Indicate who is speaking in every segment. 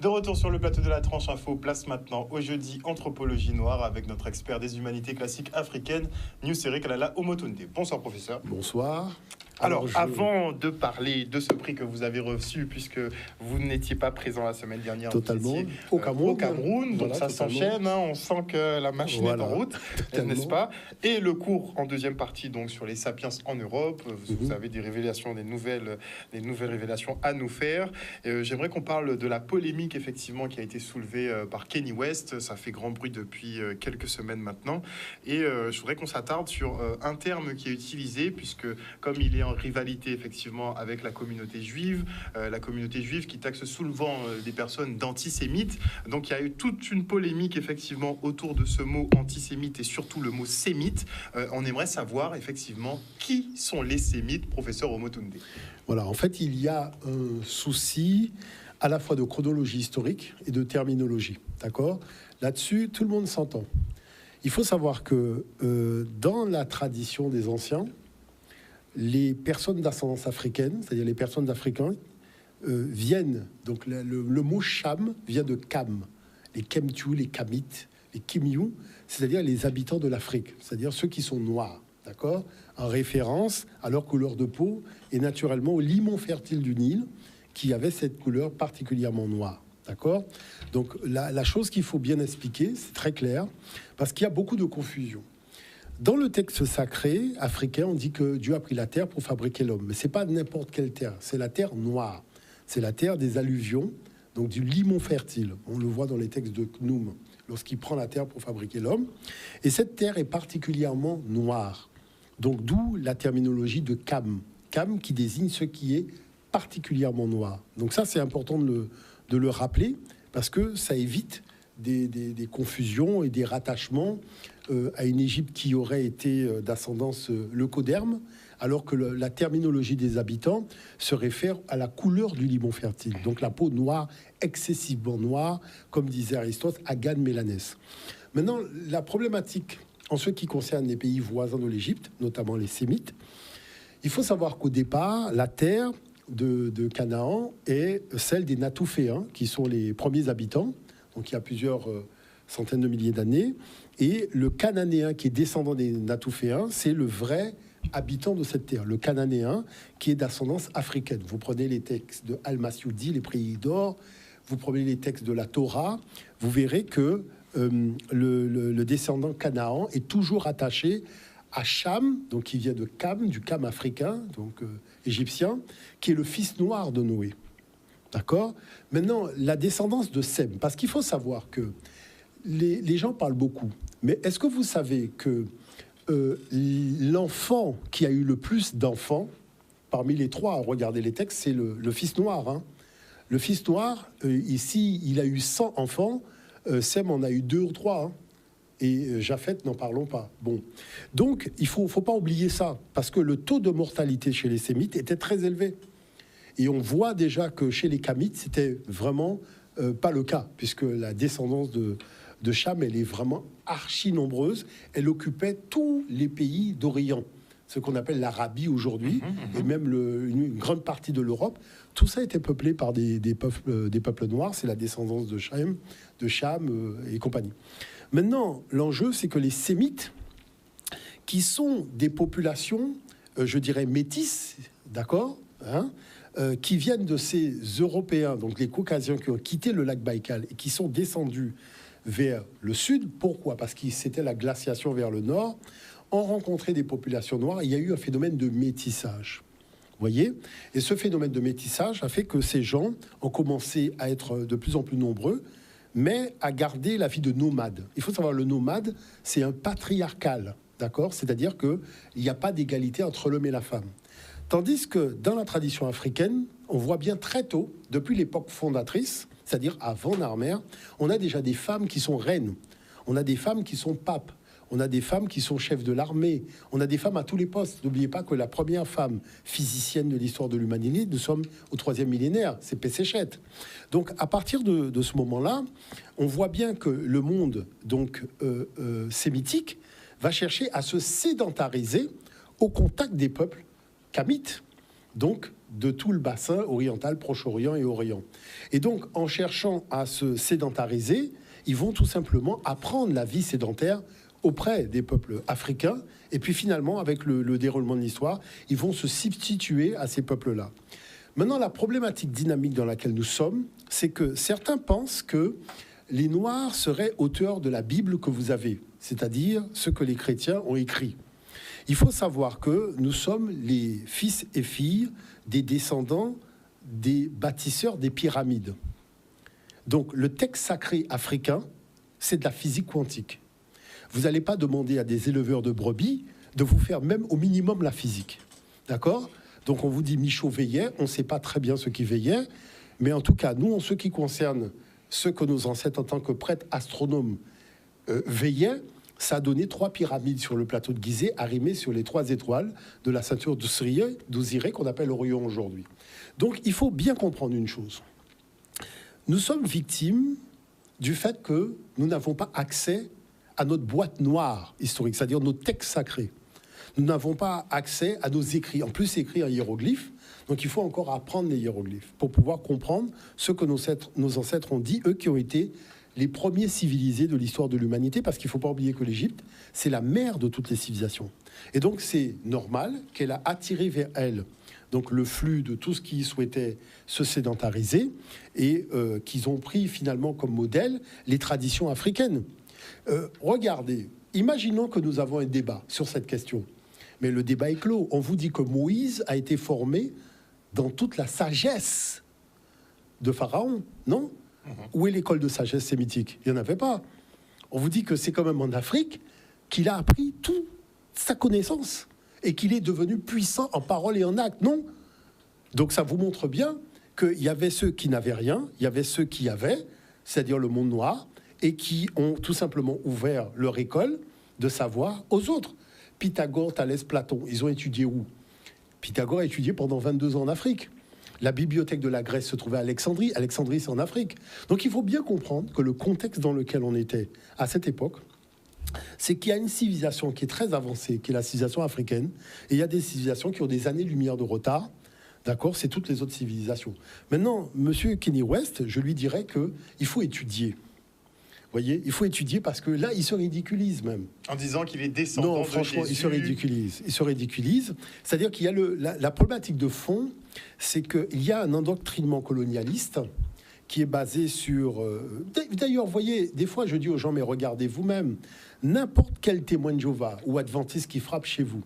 Speaker 1: De retour sur le plateau de la tranche info, place maintenant au jeudi Anthropologie Noire avec notre expert des humanités classiques africaines, Nusere Kalala Omotunde. Bonsoir professeur.
Speaker 2: Bonsoir.
Speaker 1: Alors, avant de parler de ce prix que vous avez reçu, puisque vous n'étiez pas présent la semaine dernière,
Speaker 2: totalement.
Speaker 1: Vous étiez,
Speaker 2: Au Cameroun,
Speaker 1: donc
Speaker 2: voilà,
Speaker 1: ça s'enchaîne, hein, on sent que la machine est en route, n'est-ce pas? Et le cours en deuxième partie, donc sur les sapiens en Europe, vous avez des révélations, des nouvelles révélations à nous faire. J'aimerais qu'on parle de la polémique, effectivement, qui a été soulevée par Kanye West. Ça fait grand bruit depuis quelques semaines maintenant. Et je voudrais qu'on s'attarde sur un terme qui est utilisé, puisque comme il est en rivalité effectivement avec la communauté juive qui taxe souvent des personnes d'antisémites. Donc il y a eu toute une polémique effectivement autour de ce mot antisémite et surtout le mot sémite. On aimerait savoir effectivement qui sont les sémites, professeur Omotunde.
Speaker 2: Voilà, en fait il y a un souci à la fois de chronologie historique et de terminologie, d'accord? Là-dessus, tout le monde s'entend. Il faut savoir que dans la tradition des anciens, les personnes d'ascendance africaine, c'est-à-dire les personnes africaines, viennent, donc le mot Cham vient de Kam, les Kemtu, les Kamites, les Kimiou, c'est-à-dire les habitants de l'Afrique, c'est-à-dire ceux qui sont noirs, d'accord, en référence à leur couleur de peau et naturellement au limon fertile du Nil, qui avait cette couleur particulièrement noire, d'accord. Donc la chose qu'il faut bien expliquer, c'est très clair, parce qu'il y a beaucoup de confusion. Dans le texte sacré africain, on dit que Dieu a pris la terre pour fabriquer l'homme. Mais c'est pas n'importe quelle terre, c'est la terre noire. C'est la terre des alluvions, donc du limon fertile. On le voit dans les textes de Knoum, lorsqu'il prend la terre pour fabriquer l'homme. Et cette terre est particulièrement noire. Donc d'où la terminologie de Kam. Kam qui désigne ce qui est particulièrement noir. Donc ça, c'est important de le rappeler, parce que ça évite des confusions et des rattachements à une Égypte qui aurait été d'ascendance leucoderme, alors que la terminologie des habitants se réfère à la couleur du limon fertile. Donc la peau noire, excessivement noire, comme disait Aristote, agane mélanès. Maintenant, la problématique en ce qui concerne les pays voisins de l'Égypte, notamment les Sémites, il faut savoir qu'au départ, la terre de Canaan est celle des Natuféens, qui sont les premiers habitants. Donc il y a plusieurs centaines de milliers d'années. Et le Cananéen, qui est descendant des Natuféens, c'est le vrai habitant de cette terre. Le Cananéen, qui est d'ascendance africaine. Vous prenez les textes de Al-Masyoudi, les Prix d'or, vous prenez les textes de la Torah, vous verrez que le descendant Canaan est toujours attaché à Cham, donc qui vient de Kam, du Kam africain, donc égyptien, qui est le fils noir de Noé. D'accord? Maintenant, la descendance de Sem, parce qu'il faut savoir que les gens parlent beaucoup, mais est-ce que vous savez que l'enfant qui a eu le plus d'enfants, parmi les trois, regardez les textes, c'est le fils noir. Hein. Le fils noir, ici, il a eu 100 enfants, Sem en a eu 2 ou 3, hein. Et Japhet, n'en parlons pas. Bon, donc il faut pas oublier ça, parce que le taux de mortalité chez les Sémites était très élevé. Et on voit déjà que chez les Kamites, c'était vraiment pas le cas, puisque la descendance de Cham, elle est vraiment archi nombreuse. Elle occupait tous les pays d'Orient, ce qu'on appelle l'Arabie aujourd'hui, et même une grande partie de l'Europe. Tout ça était peuplé par des peuples noirs. C'est la descendance de Cham et compagnie. Maintenant, l'enjeu, c'est que les Sémites, qui sont des populations, je dirais, métisses, d'accord, hein, qui viennent de ces Européens, donc les Caucasiens qui ont quitté le lac Baïkal et qui sont descendus vers le sud. Pourquoi? Parce que c'était la glaciation vers le nord, ont rencontré des populations noires. Il y a eu un phénomène de métissage. Voyez? Et ce phénomène de métissage a fait que ces gens ont commencé à être de plus en plus nombreux, mais à garder la vie de nomade. Il faut savoir, le nomade, c'est un patriarcal, d'accord? C'est-à-dire qu'il n'y a pas d'égalité entre l'homme et la femme. Tandis que dans la tradition africaine, on voit bien très tôt, depuis l'époque fondatrice, c'est-à-dire avant Narmer, on a déjà des femmes qui sont reines, on a des femmes qui sont papes, on a des femmes qui sont chefs de l'armée, on a des femmes à tous les postes. N'oubliez pas que la première femme physicienne de l'histoire de l'humanité, nous sommes au 3e millénaire, c'est Pesséchette. Donc à partir de ce moment-là, on voit bien que le monde donc sémitique va chercher à se sédentariser au contact des peuples kamites, donc de tout le bassin oriental, Proche-Orient et Orient. Et donc, en cherchant à se sédentariser, ils vont tout simplement apprendre la vie sédentaire auprès des peuples africains. Et puis finalement, avec le déroulement de l'histoire, ils vont se substituer à ces peuples-là. Maintenant, la problématique dynamique dans laquelle nous sommes, c'est que certains pensent que les Noirs seraient auteurs de la Bible que vous avez, c'est-à-dire ce que les chrétiens ont écrit. Il faut savoir que nous sommes les fils et filles des descendants des bâtisseurs des pyramides. Donc le texte sacré africain, c'est de la physique quantique. Vous n'allez pas demander à des éleveurs de brebis de vous faire même au minimum la physique. D'accord ? Donc on vous dit Michaud veillait, on ne sait pas très bien ce qui veillait, mais en tout cas, nous, en ce qui concerne ce que nos ancêtres, en tant que prêtres astronomes, veillaient, ça a donné 3 pyramides sur le plateau de Gizeh, arrimées sur les 3 étoiles de la ceinture d'Osiré, qu'on appelle Orion aujourd'hui. Donc il faut bien comprendre une chose. Nous sommes victimes du fait que nous n'avons pas accès à notre boîte noire historique, c'est-à-dire nos textes sacrés. Nous n'avons pas accès à nos écrits, en plus écrits en hiéroglyphes, donc il faut encore apprendre les hiéroglyphes pour pouvoir comprendre ce que nos ancêtres ont dit, eux qui ont été les premiers civilisés de l'histoire de l'humanité, parce qu'il ne faut pas oublier que l'Égypte, c'est la mère de toutes les civilisations. Et donc c'est normal qu'elle a attiré vers elle donc le flux de tout ce qui souhaitait se sédentariser et qu'ils ont pris finalement comme modèle les traditions africaines. Regardez, imaginons que nous avons un débat sur cette question. Mais le débat est clos. On vous dit que Moïse a été formé dans toute la sagesse de Pharaon, non ? Où est l'école de sagesse sémitique ? Il n'y en avait pas. On vous dit que c'est quand même en Afrique qu'il a appris toute sa connaissance et qu'il est devenu puissant en parole et en acte, non ? Donc ça vous montre bien qu'il y avait ceux qui n'avaient rien, il y avait ceux qui avaient, c'est-à-dire le monde noir, et qui ont tout simplement ouvert leur école de savoir aux autres. Pythagore, Thalès, Platon, ils ont étudié où ? Pythagore a étudié pendant 22 ans en Afrique. La bibliothèque de la Grèce se trouvait à Alexandrie. Alexandrie, c'est en Afrique. Donc il faut bien comprendre que le contexte dans lequel on était à cette époque, c'est qu'il y a une civilisation qui est très avancée, qui est la civilisation africaine, et il y a des civilisations qui ont des années-lumière de retard. D'accord ? C'est toutes les autres civilisations. Maintenant, monsieur Kenny West, je lui dirais qu'il faut étudier. Vous voyez, il faut étudier parce que là, il se ridiculise même.
Speaker 1: En disant qu'il est descendant
Speaker 2: de Jésus. Non, franchement, il se ridiculise. Il se ridiculise. C'est-à-dire qu'il y a la problématique de fond, c'est qu'il y a un endoctrinement colonialiste qui est basé sur... D'ailleurs, vous voyez, des fois, je dis aux gens, mais regardez vous-même, n'importe quel témoin de Jéhovah ou adventiste qui frappe chez vous,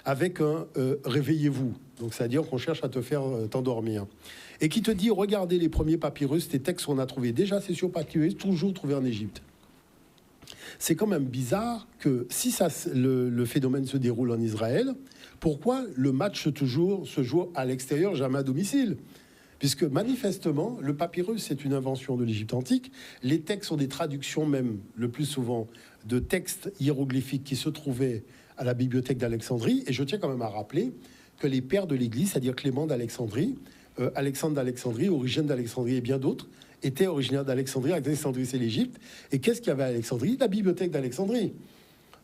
Speaker 2: avec un réveillez-vous, donc c'est-à-dire qu'on cherche à te faire t'endormir, et qui te dit, regardez les premiers papyrus, les textes qu'on a trouvés, déjà c'est sur papyrus, toujours trouvés en Égypte. C'est quand même bizarre que si le phénomène se déroule en Israël, pourquoi le match se joue à l'extérieur, jamais à domicile ? Puisque manifestement, le papyrus, c'est une invention de l'Égypte antique. Les textes sont des traductions même, le plus souvent, de textes hiéroglyphiques qui se trouvaient à la bibliothèque d'Alexandrie. Et je tiens quand même à rappeler que les pères de l'Église, c'est-à-dire Clément d'Alexandrie, Alexandre d'Alexandrie, Origène d'Alexandrie et bien d'autres, étaient originaires d'Alexandrie. Alexandrie, c'est l'Égypte. Et qu'est-ce qu'il y avait à Alexandrie ? La bibliothèque d'Alexandrie.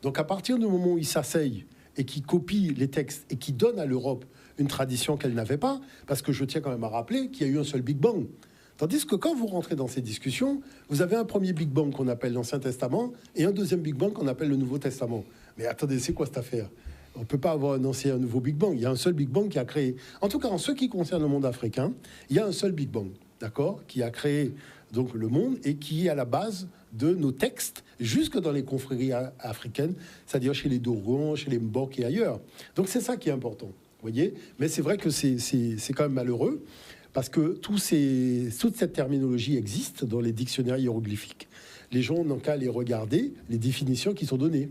Speaker 2: Donc à partir du moment où ils s'asseyent et qui copient les textes et qui donnent à l'Europe une tradition qu'elle n'avait pas, parce que je tiens quand même à rappeler qu'il y a eu un seul Big Bang. Tandis que quand vous rentrez dans ces discussions, vous avez un premier Big Bang qu'on appelle l'Ancien Testament et un deuxième Big Bang qu'on appelle le Nouveau Testament. Mais attendez, c'est quoi cette affaire ? On ne peut pas avoir un ancien et un nouveau Big Bang. Il y a un seul Big Bang qui a créé... En tout cas, en ce qui concerne le monde africain, il y a un seul Big Bang, d'accord, qui a créé donc le monde et qui est à la base de nos textes, jusque dans les confréries africaines, c'est-à-dire chez les Dorons, chez les Mbok et ailleurs. Donc c'est ça qui est important, vous voyez. Mais c'est vrai que c'est quand même malheureux, parce que toute cette terminologie existe dans les dictionnaires hiéroglyphiques. Les gens n'ont qu'à les regarder, les définitions qui sont données.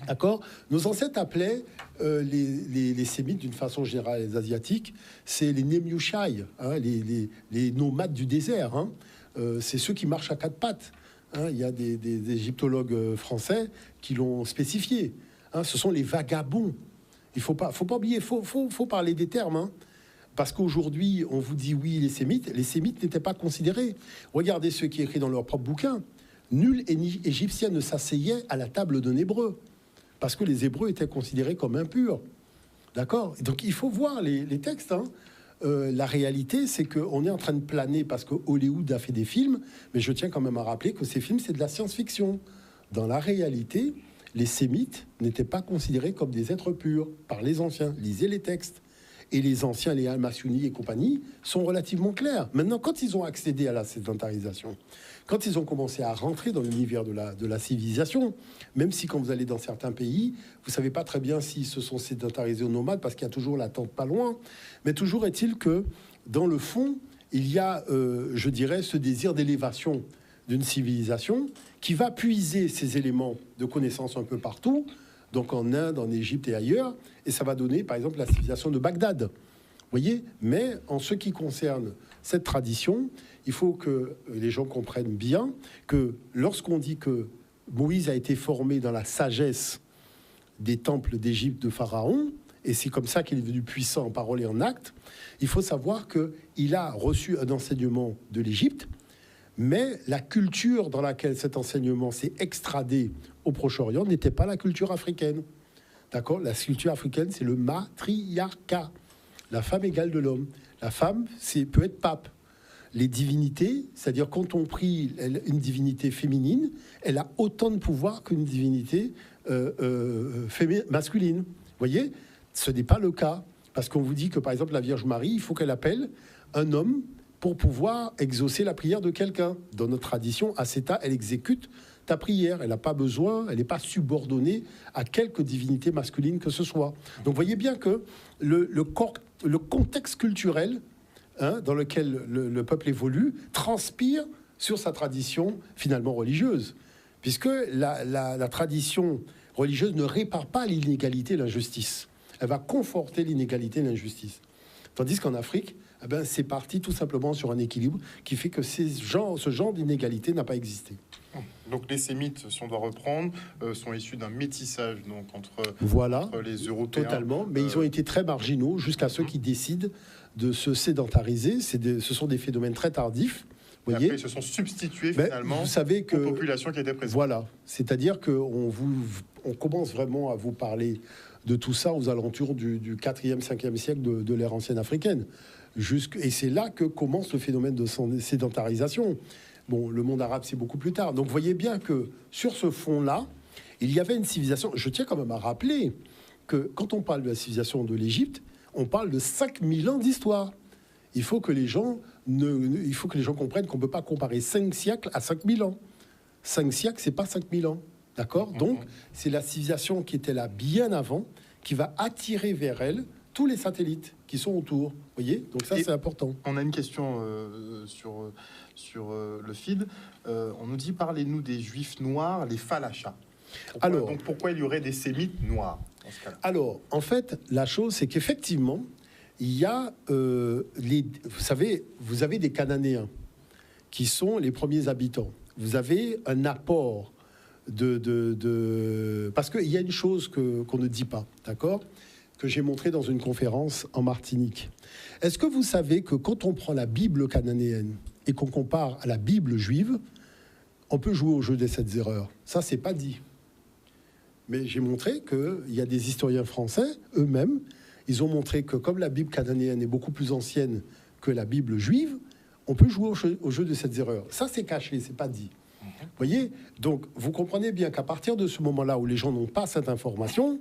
Speaker 2: D'accord ? Nos ancêtres appelaient les Sémites, d'une façon générale, les Asiatiques, c'est les Nemyushai, hein, les nomades du désert. Hein. C'est ceux qui marchent à 4 pattes. Hein. Il y a des égyptologues français qui l'ont spécifié. Hein. Ce sont les vagabonds. Il faut pas oublier, faut parler des termes. Hein. Parce qu'aujourd'hui, on vous dit oui, les Sémites n'étaient pas considérés. Regardez ceux qui écrivent dans leur propre bouquin. Nul Égyptien ne s'asseyait à la table d'un Hébreu. Parce que les Hébreux étaient considérés comme impurs. D'accord ? Donc il faut voir les textes. Hein. la réalité, c'est qu'on est en train de planer parce que Hollywood a fait des films, mais je tiens quand même à rappeler que ces films, c'est de la science-fiction. Dans la réalité, les Sémites n'étaient pas considérés comme des êtres purs par les anciens. Lisez les textes. Et les anciens, les Al-Masuni et compagnie, sont relativement clairs. Maintenant, quand ils ont accédé à la sédentarisation, quand ils ont commencé à rentrer dans l'univers de la civilisation, même si quand vous allez dans certains pays, vous savez pas très bien s'ils se sont sédentarisés ou nomades, parce qu'il y a toujours l'attente pas loin. Mais toujours est-il que, dans le fond, il y a, je dirais, ce désir d'élévation d'une civilisation qui va puiser ces éléments de connaissance un peu partout, donc en Inde, en Égypte et ailleurs, et ça va donner, par exemple, la civilisation de Bagdad. Vous voyez? Mais en ce qui concerne cette tradition, il faut que les gens comprennent bien que lorsqu'on dit que Moïse a été formé dans la sagesse des temples d'Égypte de Pharaon, et c'est comme ça qu'il est devenu puissant en parole et en acte, il faut savoir qu'il a reçu un enseignement de l'Égypte, mais la culture dans laquelle cet enseignement s'est extradé au Proche-Orient n'était pas la culture africaine. D'accord? La culture africaine, c'est le matriarcat. La femme égale de l'homme. La femme, peut être pape. Les divinités, c'est-à-dire quand on prie une divinité féminine, elle a autant de pouvoir qu'une divinité masculine. Vous voyez? Ce n'est pas le cas. Parce qu'on vous dit que, par exemple, la Vierge Marie, il faut qu'elle appelle un homme pour pouvoir exaucer la prière de quelqu'un. Dans notre tradition, Asceta, elle exécute ta prière. Elle n'a pas besoin, elle n'est pas subordonnée à quelque divinité masculine que ce soit. Donc, voyez bien que le contexte culturel dans lequel le peuple évolue transpire sur sa tradition finalement religieuse. Puisque la tradition religieuse ne répare pas l'inégalité et l'injustice. Elle va conforter l'inégalité et l'injustice. Tandis qu'en Afrique, c'est parti tout simplement sur un équilibre qui fait que ce genre d'inégalité n'a pas existé.
Speaker 1: Donc les Sémites, si on doit reprendre, sont issus d'un métissage donc, entre les Européens.
Speaker 2: Totalement, mais ils ont été très marginaux jusqu'à ceux qui décident de se sédentariser. Ce sont des phénomènes très tardifs.
Speaker 1: Vous voyez, après, ils se sont substitués finalement
Speaker 2: vous savez que,
Speaker 1: aux populations qui étaient présentes.
Speaker 2: Voilà, c'est-à-dire qu'on commence vraiment à vous parler de tout ça aux alentours du 4e, 5e siècle de l'ère ancienne africaine. Et c'est là que commence le phénomène de sédentarisation. Bon, le monde arabe, c'est beaucoup plus tard. Donc, vous voyez bien que sur ce fond-là, il y avait une civilisation. Je tiens quand même à rappeler que quand on parle de la civilisation de l'Égypte, on parle de 5000 ans d'histoire. Il faut que les gens comprennent qu'on ne peut pas comparer 5 siècles à 5000 ans. 5 siècles, c'est pas 5000 ans. D'accord? Donc, c'est la civilisation qui était là bien avant, qui va attirer vers elle tous les satellites qui sont autour. Vous voyez? Donc ça, c'est important.
Speaker 1: On a une question sur le feed. On nous dit, parlez-nous des Juifs noirs, les Falachas. Pourquoi il y aurait des Sémites noirs dans ce cas-là?
Speaker 2: Alors, en fait, la chose, c'est qu'effectivement, il y a vous savez, vous avez des Cananéens qui sont les premiers habitants. Vous avez un apport parce qu'il y a une chose qu'on ne dit pas, d'accord, que j'ai montré dans une conférence en Martinique. Est-ce que vous savez que quand on prend la Bible cananéenne et qu'on compare à la Bible juive, on peut jouer au jeu des 7 erreurs? Ça, c'est pas dit. Mais j'ai montré qu'il y a des historiens français, eux-mêmes, ils ont montré que comme la Bible cananéenne est beaucoup plus ancienne que la Bible juive, on peut jouer au jeu de 7 erreurs. Ça, c'est caché, c'est pas dit. Vous voyez? Donc, vous comprenez bien qu'à partir de ce moment-là où les gens n'ont pas cette information,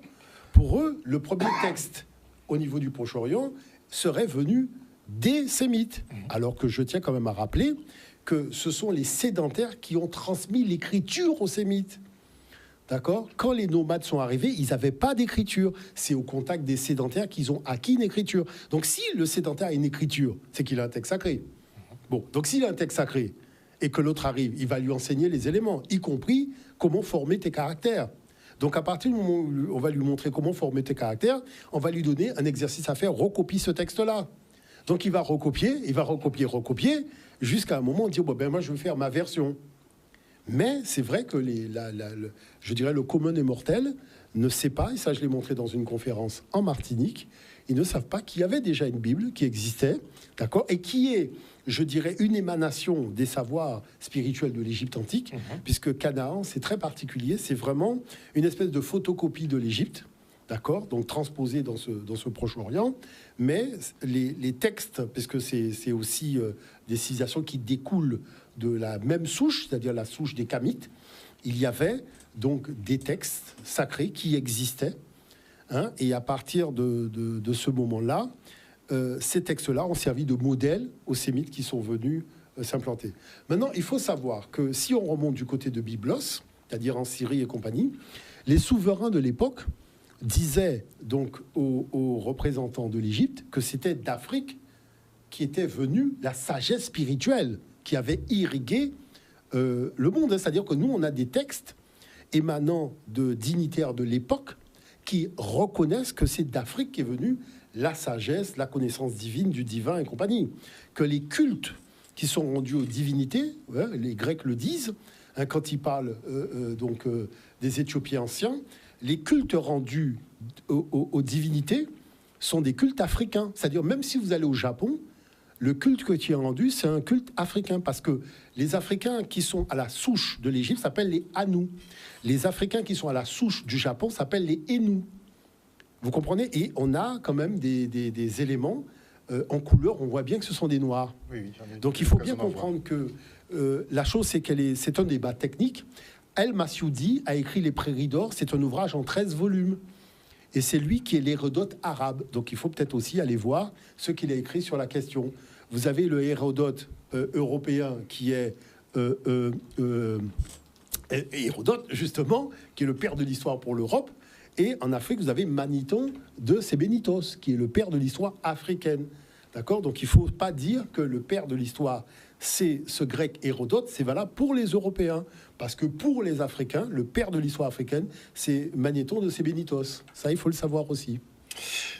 Speaker 2: pour eux, le premier texte au niveau du Proche-Orient serait venu des Sémites. Alors que je tiens quand même à rappeler que ce sont les sédentaires qui ont transmis l'écriture aux Sémites. D'accord? Quand les nomades sont arrivés, ils n'avaient pas d'écriture. C'est au contact des sédentaires qu'ils ont acquis une écriture. Donc, si le sédentaire a une écriture, c'est qu'il a un texte sacré. Bon, donc s'il a un texte sacré et que l'autre arrive, il va lui enseigner les éléments, y compris comment former tes caractères. Donc, à partir du moment où on va lui montrer comment former tes caractères, on va lui donner un exercice à faire, recopie ce texte-là. Donc, il va recopier, jusqu'à un moment, on dit, bon, ben, moi, je veux faire ma version. Mais c'est vrai que je dirais le commun des mortels ne sait pas, et ça, je l'ai montré dans une conférence en Martinique, ils ne savent pas qu'il y avait déjà une Bible qui existait, d'accord, et qui est, je dirais, une émanation des savoirs spirituels de l'Égypte antique, puisque Canaan, c'est très particulier, c'est vraiment une espèce de photocopie de l'Égypte, d'accord, donc transposés dans ce Proche-Orient, mais les textes, puisque c'est aussi des civilisations qui découlent de la même souche, c'est-à-dire la souche des Kamites, il y avait donc des textes sacrés qui existaient, hein, et à partir de ce moment-là, ces textes-là ont servi de modèle aux Sémites qui sont venus s'implanter. Maintenant, il faut savoir que si on remonte du côté de Byblos, c'est-à-dire en Syrie et compagnie, les souverains de l'époque disaient donc aux représentants de l'Égypte que c'était d'Afrique qui était venue la sagesse spirituelle qui avait irrigué le monde. C'est-à-dire que nous, on a des textes émanant de dignitaires de l'époque qui reconnaissent que c'est d'Afrique qu'est venue la sagesse, la connaissance divine du divin et compagnie. Que les cultes qui sont rendus aux divinités, ouais, les Grecs le disent, hein, quand ils parlent des Éthiopiens anciens, les cultes rendus aux divinités sont des cultes africains. C'est-à-dire, même si vous allez au Japon, le culte qui est rendu, c'est un culte africain, parce que les Africains qui sont à la souche de l'Égypte s'appellent les Hanous. Les Africains qui sont à la souche du Japon s'appellent les Hénous. Vous comprenez? Et on a quand même des éléments en couleur, on voit bien que ce sont des noirs. Oui, donc il faut bien comprendre que la chose, c'est un débat technique. El Masyoudi a écrit Les Prairies d'Or, c'est un ouvrage en 13 volumes. Et c'est lui qui est l'Hérodote arabe. Donc il faut peut-être aussi aller voir ce qu'il a écrit sur la question. Vous avez le Hérodote européen qui est Hérodote, justement, qui est le père de l'histoire pour l'Europe. Et en Afrique, vous avez Maniton de Sébennytos, qui est le père de l'histoire africaine. D'accord? Donc il ne faut pas dire que le père de l'histoire, c'est ce grec Hérodote, c'est valable pour les Européens. Parce que pour les Africains, le père de l'histoire africaine, c'est Maniton de Sébennytos. Ça, il faut le savoir aussi.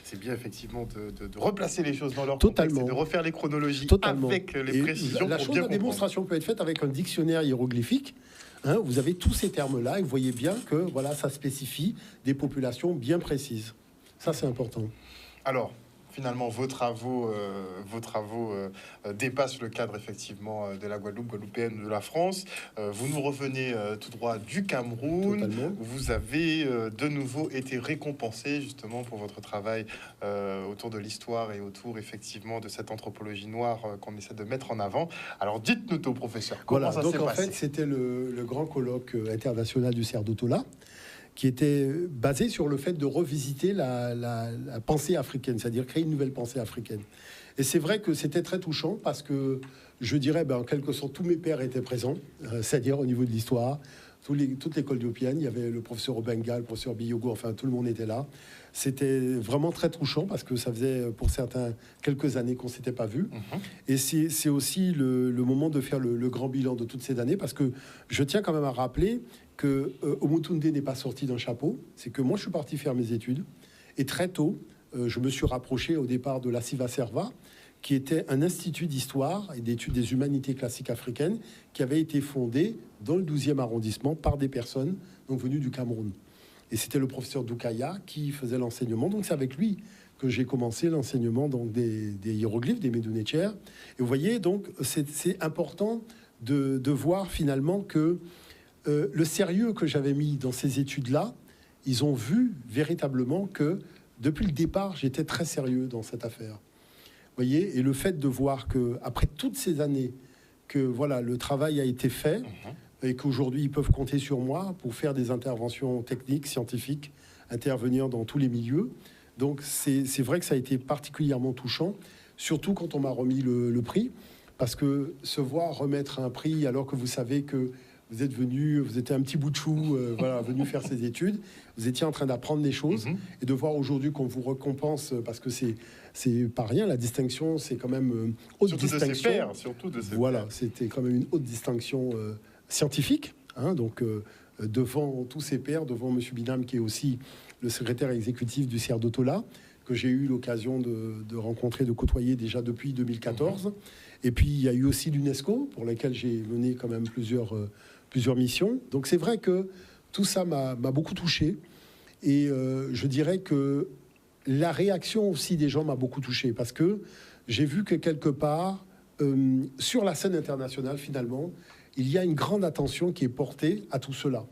Speaker 1: C'est bien, effectivement, de replacer les choses dans leur
Speaker 2: Totalement.
Speaker 1: contexte et de refaire les chronologies avec les précisions.
Speaker 2: La chose, la démonstration peut être faite avec un dictionnaire hiéroglyphique. Hein, vous avez tous ces termes-là et vous voyez bien que voilà, ça spécifie des populations bien précises. Ça, c'est important.
Speaker 1: Alors, finalement, vos travaux dépassent le cadre, effectivement, de la Guadeloupe, guadeloupéenne, de la France. Vous nous revenez tout droit du Cameroun. Totalement. Vous avez de nouveau été récompensé, justement, pour votre travail autour de l'histoire et autour, effectivement, de cette anthropologie noire qu'on essaie de mettre en avant. Alors, dites-nous tout, professeur. Comment ça s'est passé ?
Speaker 2: Donc, en fait, c'était le grand colloque international du Cerf d'Otola, qui était basé sur le fait de revisiter la pensée africaine, c'est-à-dire créer une nouvelle pensée africaine. Et c'est vrai que c'était très touchant parce que, je dirais, en quelque sorte, tous mes pairs étaient présents, c'est-à-dire au niveau de l'histoire, toute l'école diophienne, il y avait le professeur Obenga, le professeur Biyogo, enfin tout le monde était là. C'était vraiment très touchant parce que ça faisait pour certains quelques années qu'on ne s'était pas vu. Et c'est aussi le moment de faire le grand bilan de toutes ces années, parce que je tiens quand même à rappeler que Omotunde n'est pas sorti d'un chapeau. C'est que moi je suis parti faire mes études et très tôt je me suis rapproché au départ de la Siva Serva, qui était un institut d'histoire et d'études des humanités classiques africaines qui avait été fondé dans le 12e arrondissement par des personnes donc venues du Cameroun. Et c'était le professeur Doukaya qui faisait l'enseignement. Donc c'est avec lui que j'ai commencé l'enseignement donc des hiéroglyphes, des Médounétières. Et vous voyez, donc c'est important de voir finalement que le sérieux que j'avais mis dans ces études-là, ils ont vu véritablement que depuis le départ, j'étais très sérieux dans cette affaire. Vous voyez, et le fait de voir que après toutes ces années, que voilà, le travail a été fait et qu'aujourd'hui ils peuvent compter sur moi pour faire des interventions techniques, scientifiques, intervenir dans tous les milieux. Donc c'est vrai que ça a été particulièrement touchant, surtout quand on m'a remis le prix, parce que se voir remettre un prix alors que vous savez que vous êtes venu, vous étiez un petit bout de chou, voilà, venu faire ses études. Vous étiez en train d'apprendre des choses et de voir aujourd'hui qu'on vous récompense, parce que c'est pas rien, la distinction, c'est quand même haute
Speaker 1: surtout distinction. De ses pairs, surtout de ses
Speaker 2: voilà,
Speaker 1: pairs.
Speaker 2: C'était quand même une haute distinction scientifique, hein, donc devant tous ses pairs, devant Monsieur Binam, qui est aussi le secrétaire exécutif du Cerf d'Otola, que j'ai eu l'occasion de rencontrer, de côtoyer déjà depuis 2014. Et puis il y a eu aussi l'UNESCO, pour laquelle j'ai mené quand même plusieurs missions. Donc c'est vrai que tout ça m'a beaucoup touché. Et je dirais que la réaction aussi des gens m'a beaucoup touché, parce que j'ai vu que quelque part, sur la scène internationale, finalement, il y a une grande attention qui est portée à tout cela.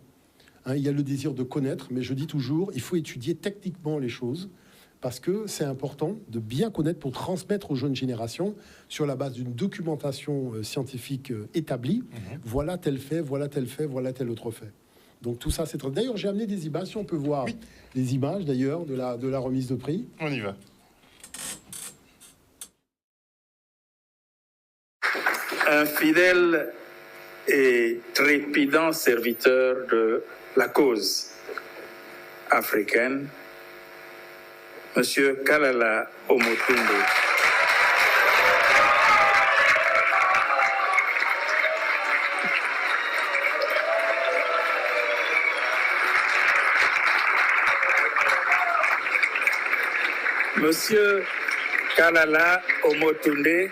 Speaker 2: hein, il y a le désir de connaître, mais je dis toujours, il faut étudier techniquement les choses, parce que c'est important de bien connaître pour transmettre aux jeunes générations sur la base d'une documentation scientifique établie. Voilà tel fait, voilà tel fait, voilà tel autre fait. Donc tout ça, c'est très... D'ailleurs, j'ai amené des images, si on peut voir les images d'ailleurs de la remise de prix.
Speaker 1: On y va.
Speaker 3: Un fidèle et trépidant serviteur de la cause africaine, Monsieur Kalala Omotunde. Monsieur Kalala Omotunde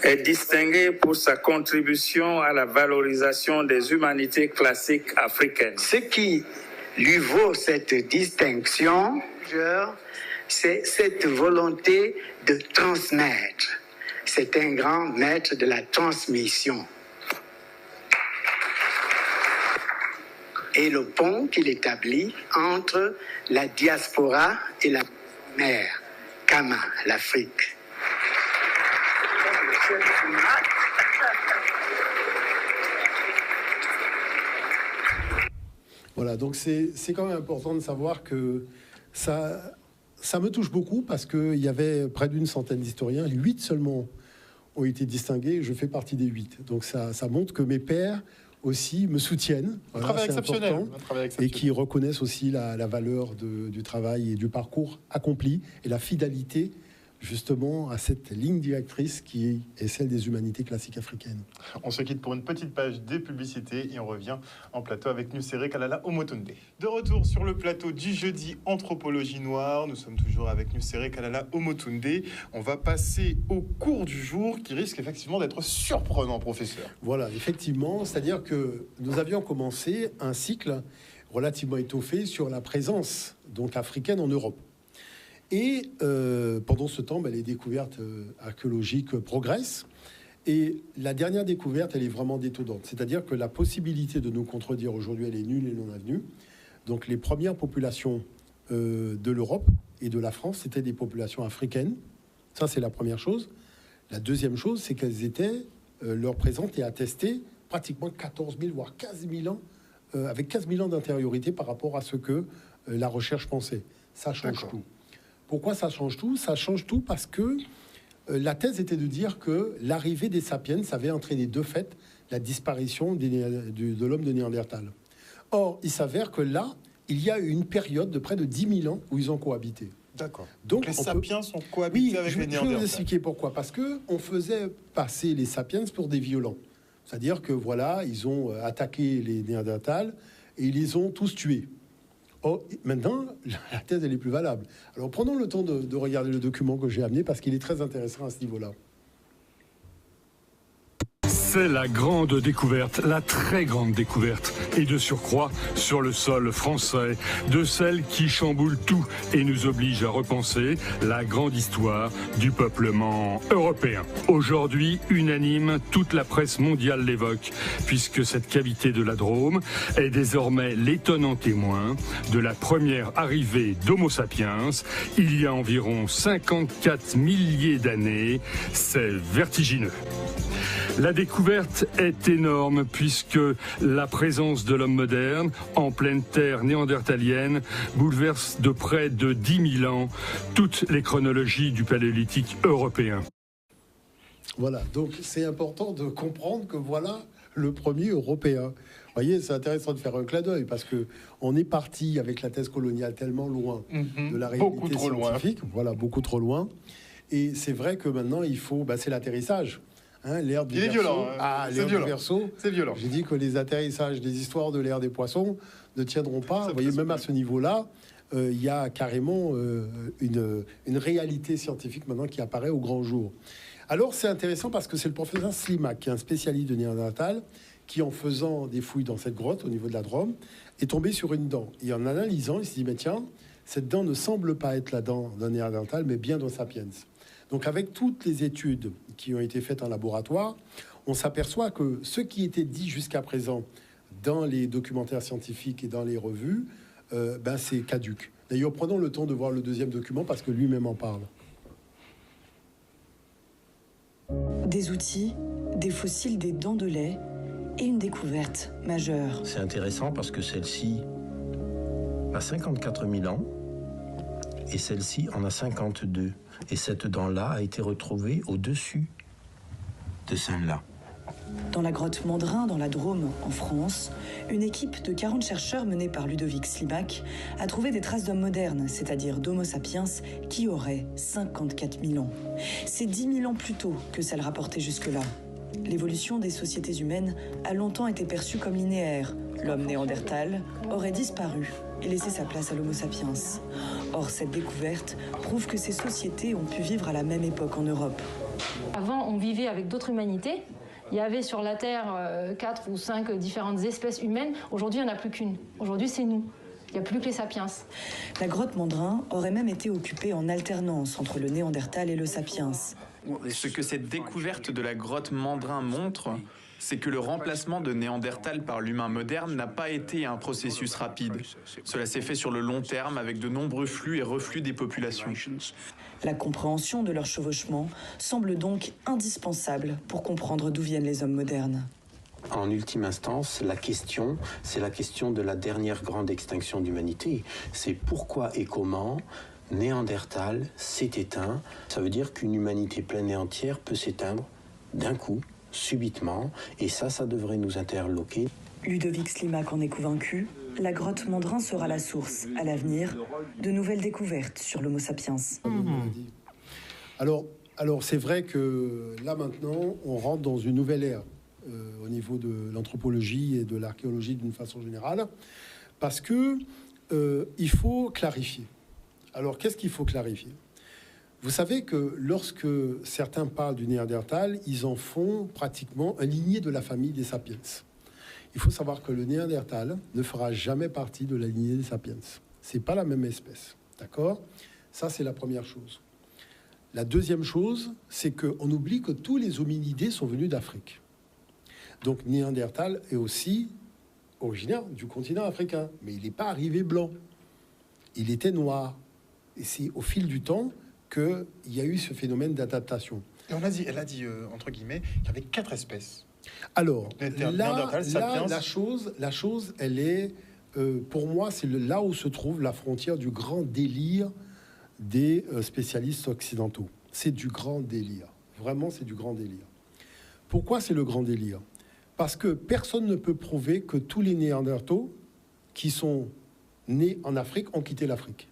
Speaker 3: est distingué pour sa contribution à la valorisation des humanités classiques africaines.
Speaker 4: Ce qui lui vaut cette distinction, c'est cette volonté de transmettre. C'est un grand maître de la transmission. Et le pont qu'il établit entre la diaspora et la mère, Kama, l'Afrique.
Speaker 2: Voilà, donc c'est quand même important de savoir que ça me touche beaucoup parce qu'il y avait près d'une centaine d'historiens, 8 seulement ont été distingués, je fais partie des 8. Donc ça montre que mes pairs aussi me soutiennent,
Speaker 1: voilà, un travail exceptionnel,
Speaker 2: et qui reconnaissent aussi la valeur du travail et du parcours accompli et la fidélité justement à cette ligne directrice qui est celle des humanités classiques africaines.
Speaker 1: On se quitte pour une petite page des publicités et on revient en plateau avec Nusere Kalala Omotunde. De retour sur le plateau du jeudi Anthropologie Noire, nous sommes toujours avec Nusere Kalala Omotunde. On va passer au cours du jour qui risque effectivement d'être surprenant, professeur.
Speaker 2: Voilà, effectivement, c'est-à-dire que nous avions commencé un cycle relativement étoffé sur la présence donc africaine en Europe. Et pendant ce temps, les découvertes archéologiques progressent. Et la dernière découverte, elle est vraiment détonnante. C'est-à-dire que la possibilité de nous contredire aujourd'hui, elle est nulle et non avenue. Donc les premières populations de l'Europe et de la France, c'était des populations africaines. Ça, c'est la première chose. La deuxième chose, c'est qu'elles étaient, leur présence est attestée pratiquement 14 000, voire 15 000 ans, avec 15 000 ans d'antériorité par rapport à ce que la recherche pensait. Ça change tout. Pourquoi ça change tout? Ça change tout parce que la thèse était de dire que l'arrivée des sapiens avait entraîné de fait la disparition de l'homme de Néandertal. Or, il s'avère que là, il y a eu une période de près de 10 000 ans où ils ont cohabité.
Speaker 1: D'accord. Donc les sapiens ont cohabité avec les Néandertals. Je vais vous
Speaker 2: expliquer pourquoi. Parce qu'on faisait passer les sapiens pour des violents. C'est-à-dire que voilà, ils ont attaqué les Néandertals et ils les ont tous tués. Oh, maintenant, la thèse, elle est plus valable. Alors, prenons le temps de regarder le document que j'ai amené parce qu'il est très intéressant à ce niveau-là.
Speaker 5: C'est la grande découverte, la très grande découverte, et de surcroît sur le sol français, de celle qui chamboule tout et nous oblige à repenser la grande histoire du peuplement européen. Aujourd'hui, unanime, toute la presse mondiale l'évoque, puisque cette cavité de la Drôme est désormais l'étonnant témoin de la première arrivée d'Homo sapiens il y a environ 54 milliers d'années. C'est vertigineux. La découverte est énorme puisque la présence de l'homme moderne en pleine terre néandertalienne bouleverse de près de 10 000 ans toutes les chronologies du paléolithique européen.
Speaker 2: Voilà, donc c'est important de comprendre que voilà le premier européen. Vous voyez, c'est intéressant de faire un clin d'œil parce que on est parti avec la thèse coloniale tellement loin de la réalité scientifique. Voilà, beaucoup trop loin. Et c'est vrai que maintenant, il faut... c'est l'atterrissage. L'ère du verseau.
Speaker 1: Violent.
Speaker 2: L'ère du verseau.
Speaker 1: C'est violent.
Speaker 2: J'ai dit que les atterrissages des histoires de l'ère des poissons ne tiendront pas. Vous voyez, même à ce niveau-là, il y a carrément une réalité scientifique maintenant qui apparaît au grand jour. Alors, c'est intéressant parce que c'est le professeur Slimak, qui est un spécialiste de Néandertal, qui, en faisant des fouilles dans cette grotte au niveau de la Drôme, est tombé sur une dent. Et en analysant, il s'est dit, mais tiens, cette dent ne semble pas être la dent d'un Néandertal, mais bien d'un sapiens. Donc, avec toutes les études qui ont été faites en laboratoire, on s'aperçoit que ce qui était dit jusqu'à présent dans les documentaires scientifiques et dans les revues, c'est caduque. D'ailleurs, prenons le temps de voir le deuxième document parce que lui-même en parle.
Speaker 6: Des outils, des fossiles des dents de lait et une découverte majeure.
Speaker 7: C'est intéressant parce que celle-ci a 54 000 ans et celle-ci en a 52. Et cette dent-là a été retrouvée au-dessus de celle-là.
Speaker 6: Dans la grotte Mandrin, dans la Drôme, en France, une équipe de 40 chercheurs menée par Ludovic Slimak a trouvé des traces d'hommes modernes, c'est-à-dire d'Homo sapiens, qui auraient 54 000 ans. C'est 10 000 ans plus tôt que celle rapportée jusque-là. L'évolution des sociétés humaines a longtemps été perçue comme linéaire. L'homme néandertal aurait disparu et laissé sa place à l'Homo sapiens. Or, cette découverte prouve que ces sociétés ont pu vivre à la même époque en Europe.
Speaker 8: Avant, on vivait avec d'autres humanités. Il y avait sur la Terre 4 ou 5 différentes espèces humaines. Aujourd'hui, il n'y en a plus qu'une. Aujourd'hui, c'est nous. Il n'y a plus que les sapiens.
Speaker 6: La grotte Mandrin aurait même été occupée en alternance entre le Néandertal et le sapiens.
Speaker 9: Ce que cette découverte de la grotte Mandrin montre, c'est que le remplacement de Néandertal par l'humain moderne n'a pas été un processus rapide. Cela s'est fait sur le long terme avec de nombreux flux et reflux des populations.
Speaker 6: La compréhension de leur chevauchement semble donc indispensable pour comprendre d'où viennent les hommes modernes.
Speaker 7: En ultime instance, la question, c'est la question de la dernière grande extinction d'humanité. C'est pourquoi et comment Néandertal s'est éteint. Ça veut dire qu'une humanité pleine et entière peut s'éteindre d'un coup, subitement, et ça devrait nous interloquer.
Speaker 6: Ludovic Slimak en est convaincu. La grotte Mandrin sera la source, à l'avenir, de nouvelles découvertes sur l'Homo sapiens.
Speaker 2: Alors c'est vrai que là maintenant, on rentre dans une nouvelle ère au niveau de l'anthropologie et de l'archéologie d'une façon générale, parce que il faut clarifier. Alors qu'est-ce qu'il faut clarifier ? Vous savez que lorsque certains parlent du Néandertal, ils en font pratiquement un lignée de la famille des sapiens. Il faut savoir que le Néandertal ne fera jamais partie de la lignée des sapiens. C'est pas la même espèce, d'accord ? Ça, c'est la première chose. La deuxième chose, c'est qu'on oublie que tous les hominidés sont venus d'Afrique. Donc Néandertal est aussi originaire du continent africain, mais il n'est pas arrivé blanc. Il était noir. Et c'est au fil du temps qu'il y a eu ce phénomène d'adaptation.
Speaker 1: Et elle a dit entre guillemets, qu'il y avait 4 espèces.
Speaker 2: Alors,
Speaker 1: là,
Speaker 2: la chose, elle est, pour moi, c'est là où se trouve la frontière du grand délire des spécialistes occidentaux. C'est du grand délire. Vraiment, c'est du grand délire. Pourquoi c'est le grand délire ? Parce que personne ne peut prouver que tous les Néandertaux qui sont nés en Afrique ont quitté l'Afrique.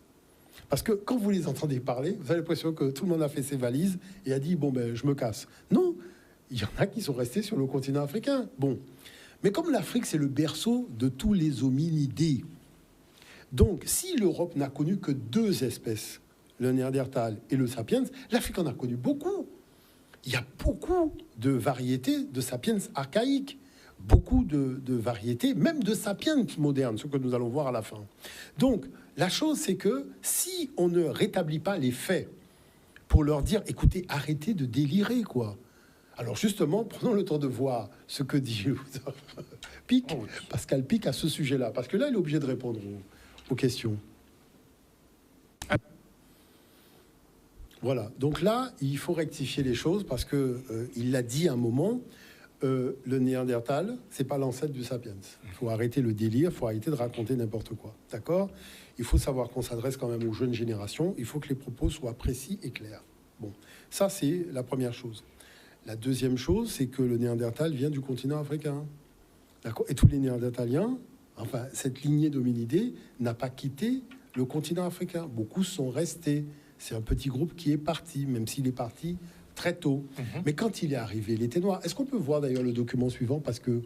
Speaker 2: Parce que quand vous les entendez parler, vous avez l'impression que tout le monde a fait ses valises et a dit « bon, je me casse ». Non, il y en a qui sont restés sur le continent africain. Bon, mais comme l'Afrique, c'est le berceau de tous les hominidés, donc si l'Europe n'a connu que 2 espèces, le Néandertal et le sapiens, l'Afrique en a connu beaucoup. Il y a beaucoup de variétés de sapiens archaïques, beaucoup de variétés, même de sapiens modernes, ce que nous allons voir à la fin. Donc, la chose, c'est que si on ne rétablit pas les faits pour leur dire, écoutez, arrêtez de délirer, quoi. Alors justement, prenons le temps de voir ce que dit Pic, Pascal Pic à ce sujet-là, parce que là, il est obligé de répondre aux questions. Voilà, donc là, il faut rectifier les choses, parce que il l'a dit à un moment, le Néandertal, c'est pas l'ancêtre du sapiens. Il faut arrêter le délire, il faut arrêter de raconter n'importe quoi, d'accord ? Il faut savoir qu'on s'adresse quand même aux jeunes générations, il faut que les propos soient précis et clairs. Bon, ça, c'est la première chose. La deuxième chose, c'est que le Néandertal vient du continent africain. D'accord ? Et tous les Néandertaliens, enfin, cette lignée d'hominidés n'a pas quitté le continent africain. Beaucoup sont restés. C'est un petit groupe qui est parti, même s'il est parti très tôt. Mais quand il est arrivé, il était noir. Est-ce qu'on peut voir d'ailleurs le document suivant ? Parce que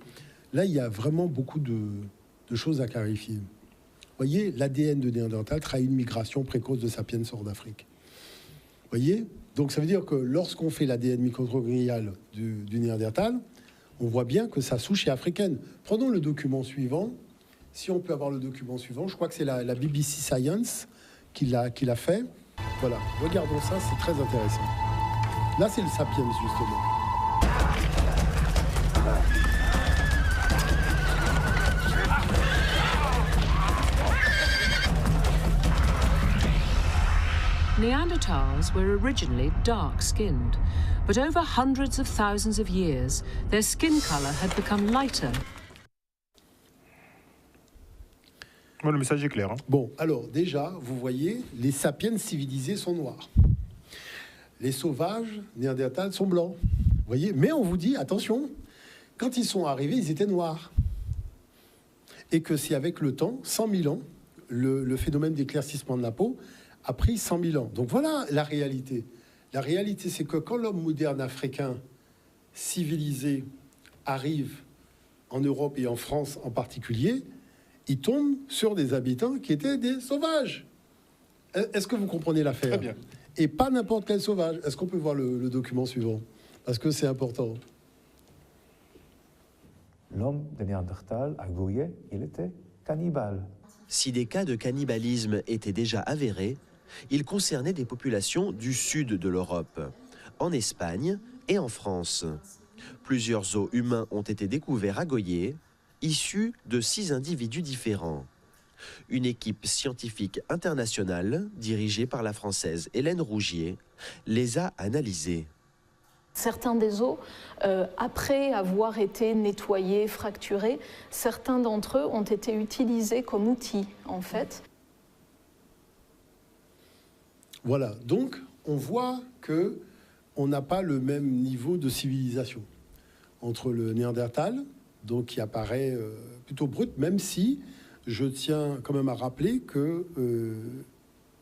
Speaker 2: là, il y a vraiment beaucoup de choses à clarifier. Vous voyez, l'ADN de Néandertal trahit une migration précoce de sapiens hors d'Afrique. Vous voyez ? Donc ça veut dire que lorsqu'on fait l'ADN mitochondrial du Néandertal, on voit bien que sa souche est africaine. Prenons le document suivant. Si on peut avoir le document suivant, je crois que c'est la BBC Science qui l'a fait. Voilà, regardons ça, c'est très intéressant. Là, c'est le sapiens, justement.
Speaker 10: Neanderthals were originally dark-skinned, but over hundreds of thousands of years, their skin color had become lighter.
Speaker 1: Ouais, le message est clair. Hein.
Speaker 2: Bon, alors déjà, vous voyez, les sapiens civilisés sont noirs. Les sauvages néandertals sont blancs. Vous voyez, mais on vous dit, attention, quand ils sont arrivés, ils étaient noirs. Et que c'est avec le temps, 100 000 ans, le phénomène d'éclaircissement de la peau a pris 100 000 ans. Donc voilà la réalité. La réalité, c'est que quand l'homme moderne africain civilisé arrive en Europe et en France en particulier, il tombe sur des habitants qui étaient des sauvages. Est-ce que vous comprenez l'affaire?
Speaker 1: Très bien.
Speaker 2: Et pas n'importe quel sauvage. Est-ce qu'on peut voir le document suivant? Parce que c'est important.
Speaker 11: L'homme de Néandertal, à Gouillet, il était cannibale.
Speaker 12: Si des cas de cannibalisme étaient déjà avérés, ils concernaient des populations du sud de l'Europe, en Espagne et en France. Plusieurs os humains ont été découverts à Goyer, issus de 6 individus différents. Une équipe scientifique internationale, dirigée par la Française Hélène Rougier, les a analysés.
Speaker 13: Certains des os, après avoir été nettoyés, fracturés, certains d'entre eux ont été utilisés comme outils, en fait.
Speaker 2: Voilà, donc on voit que on n'a pas le même niveau de civilisation entre le Néandertal, donc qui apparaît plutôt brut, même si je tiens quand même à rappeler que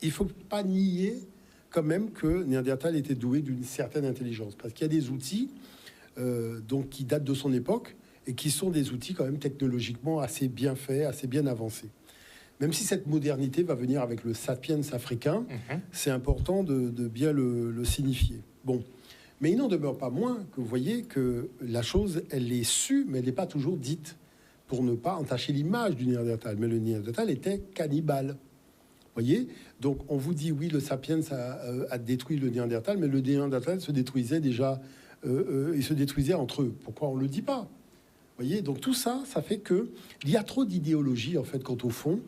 Speaker 2: il faut pas nier quand même que Néandertal était doué d'une certaine intelligence, parce qu'il y a des outils donc qui datent de son époque et qui sont des outils quand même technologiquement assez bien faits, assez bien avancés. Même si cette modernité va venir avec le sapiens africain, c'est important de bien le signifier. Bon, mais il n'en demeure pas moins que vous voyez que la chose, elle est sue, mais elle n'est pas toujours dite, pour ne pas entacher l'image du Néandertal. Mais le Néandertal était cannibale. Voyez, donc on vous dit oui, le sapiens a détruit le Néandertal, mais le Néandertal se détruisait déjà, ils se détruisaient entre eux. Pourquoi on le dit pas? Voyez, donc tout ça, ça fait que il y a trop d'idéologie en fait, quant au fond,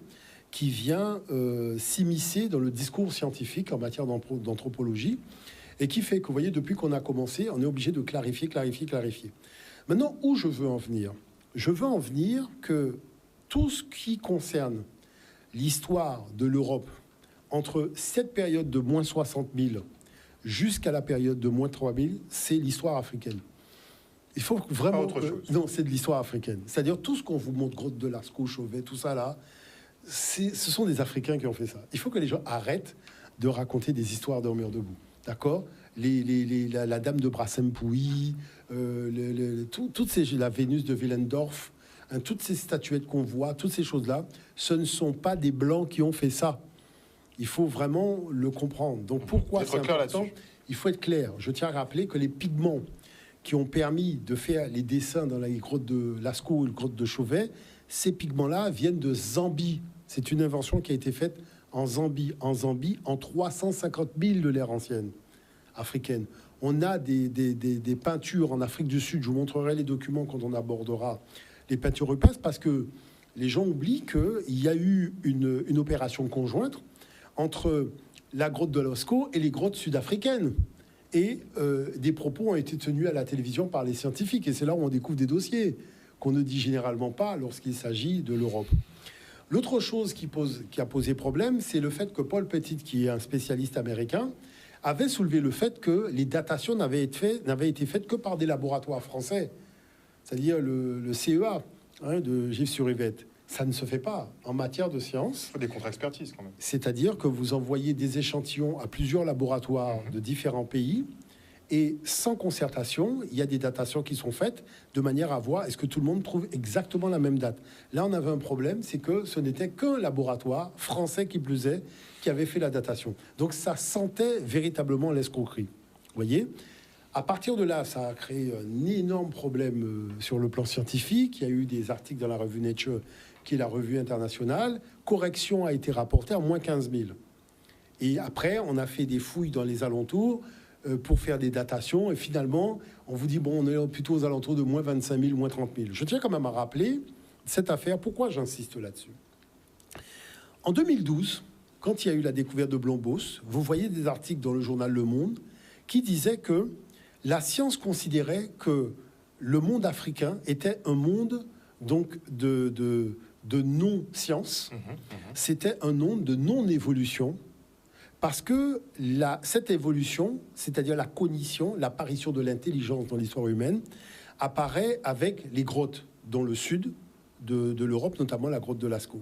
Speaker 2: qui vient s'immiscer dans le discours scientifique en matière d'anthropologie, et qui fait que, vous voyez, depuis qu'on a commencé, on est obligé de clarifier. Maintenant, où je veux en venir? Je veux en venir que tout ce qui concerne l'histoire de l'Europe entre cette période de moins 60 000 jusqu'à la période de moins 3 000, c'est l'histoire africaine. Il faut vraiment...
Speaker 1: Pas autre chose.
Speaker 2: Non, c'est de l'histoire africaine. C'est-à-dire tout ce qu'on vous montre, Grotte de Lascaux, Chauvet, tout ça là, ce sont des Africains qui ont fait ça. Il faut que les gens arrêtent de raconter des histoires d'un mur debout. D'accord? La dame de Brassempouy, la Vénus de Willendorf, hein, toutes ces statuettes qu'on voit, toutes ces choses-là, ce ne sont pas des Blancs qui ont fait ça. Il faut vraiment le comprendre. Donc pourquoi c'est important? Il faut être clair. Je tiens à rappeler que les pigments qui ont permis de faire les dessins dans les grottes de Lascaux ou les grottes de Chauvet, ces pigments-là viennent de Zambie. C'est une invention qui a été faite en Zambie en 350 000 de l'ère ancienne africaine. On a des peintures en Afrique du Sud. Je vous montrerai les documents quand on abordera les peintures rupestres, parce que les gens oublient qu'il y a eu une opération conjointe entre la grotte de Lascaux et les grottes sud-africaines. Et des propos ont été tenus à la télévision par les scientifiques. Et c'est là où on découvre des dossiers qu'on ne dit généralement pas lorsqu'il s'agit de l'Europe. L'autre chose qui a posé problème, c'est le fait que Paul Petit, qui est un spécialiste américain, avait soulevé le fait que les datations n'avaient été faites que par des laboratoires français, c'est-à-dire le CEA hein, de Gif-sur-Yvette. Ça ne se fait pas en matière de science.
Speaker 1: Il faut des contre-expertises quand même.
Speaker 2: C'est-à-dire que vous envoyez des échantillons à plusieurs laboratoires de différents pays et sans concertation, il y a des datations qui sont faites de manière à voir est-ce que tout le monde trouve exactement la même date. Là, on avait un problème, c'est que ce n'était qu'un laboratoire français qui plus est qui avait fait la datation. Donc ça sentait véritablement l'escroquerie. Vous voyez ? À partir de là, ça a créé un énorme problème sur le plan scientifique. Il y a eu des articles dans la revue Nature, qui est la revue internationale. Correction a été rapportée à moins 15 000. Et après, on a fait des fouilles dans les alentours pour faire des datations. Et finalement, on vous dit, bon, on est plutôt aux alentours de moins 25 000, moins 30 000. Je tiens quand même à rappeler cette affaire. Pourquoi j'insiste là-dessus ? En 2012, quand il y a eu la découverte de Blombos, vous voyez des articles dans le journal Le Monde qui disaient que la science considérait que le monde africain était un monde donc de non-science. C'était un monde de non-évolution parce que cette évolution, c'est-à-dire la cognition, l'apparition de l'intelligence dans l'histoire humaine, apparaît avec les grottes dans le sud de l'Europe, notamment la grotte de Lascaux.